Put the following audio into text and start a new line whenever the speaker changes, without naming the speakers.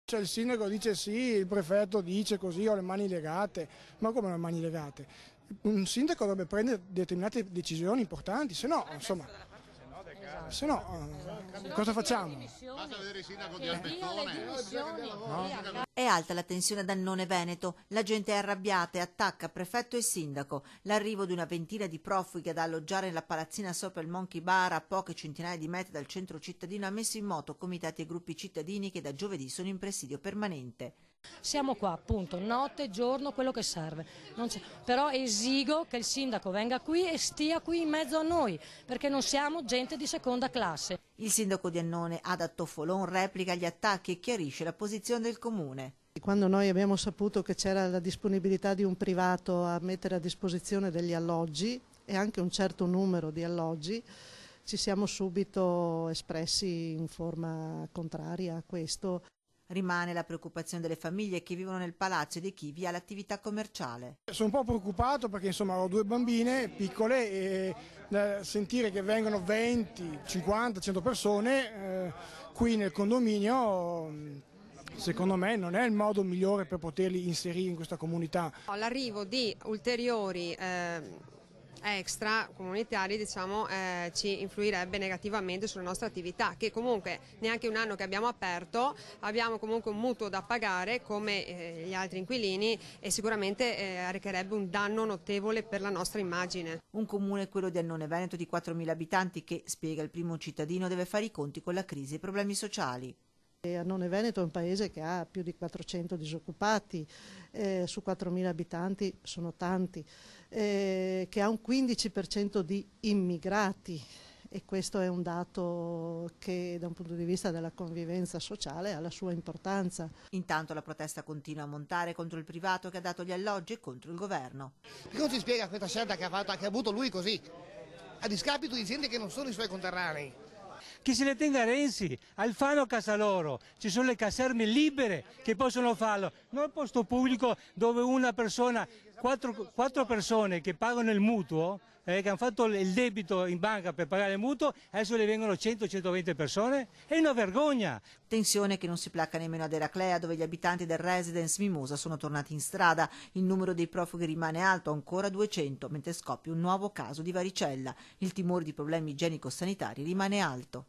Cioè il sindaco dice sì, il prefetto dice così, ho le mani legate, ma come le mani legate? Un sindaco dovrebbe prendere determinate decisioni importanti, se no, insomma, cosa facciamo?
Basta vedere il sindaco di Albettone.
È alta la tensione ad Annone Veneto, la gente è arrabbiata e attacca prefetto e sindaco. L'arrivo di una ventina di profughi ad alloggiare nella palazzina sopra il Monkey Bar a poche centinaia di metri dal centro cittadino ha messo in moto comitati e gruppi cittadini che da giovedì sono in presidio permanente.
Siamo qua appunto, notte, giorno, quello che serve. Però esigo che il sindaco venga qui e stia qui in mezzo a noi, perché non siamo gente di seconda classe.
Il sindaco di Annone, Ada Toffolon, replica gli attacchi e chiarisce la posizione del comune.
Quando noi abbiamo saputo che c'era la disponibilità di un privato a mettere a disposizione degli alloggi e anche un certo numero di alloggi, ci siamo subito espressi in forma contraria a questo.
Rimane la preoccupazione delle famiglie che vivono nel palazzo e di chi vi ha l'attività commerciale.
Sono un po' preoccupato perché insomma ho 2 bambine piccole e sentire che vengono 20, 50, 100 persone qui nel condominio secondo me non è il modo migliore per poterli inserire in questa comunità.
L'arrivo di ulteriori extracomunitari ci influirebbe negativamente sulla nostra attività, che comunque neanche un anno che abbiamo aperto, abbiamo comunque un mutuo da pagare come gli altri inquilini e sicuramente arrecherebbe un danno notevole per la nostra immagine.
Un comune, quello di Annone Veneto, di 4.000 abitanti che, spiega il primo cittadino, deve fare i conti con la crisi e i problemi sociali.
Annone Veneto è un paese che ha più di 400 disoccupati, su 4.000 abitanti sono tanti, che ha un 15% di immigrati e questo è un dato che da un punto di vista della convivenza sociale ha la sua importanza.
Intanto la protesta continua a montare contro il privato che ha dato gli alloggi e contro il governo.
Perché non si spiega questa scelta che ha avuto lui così, a discapito di gente che non sono i suoi conterranei?
Che se ne tenga Renzi, Alfano a casa loro, ci sono le caserme libere che possono farlo, non il posto pubblico dove una persona, quattro persone che pagano il mutuo, che hanno fatto il debito in banca per pagare il mutuo, adesso ne vengono 100-120 persone, è una vergogna.
Tensione che non si placca nemmeno ad Eraclea, dove gli abitanti del residence Mimosa sono tornati in strada. Il numero dei profughi rimane alto, ancora 200, mentre scoppia un nuovo caso di varicella. Il timore di problemi igienico-sanitari rimane alto.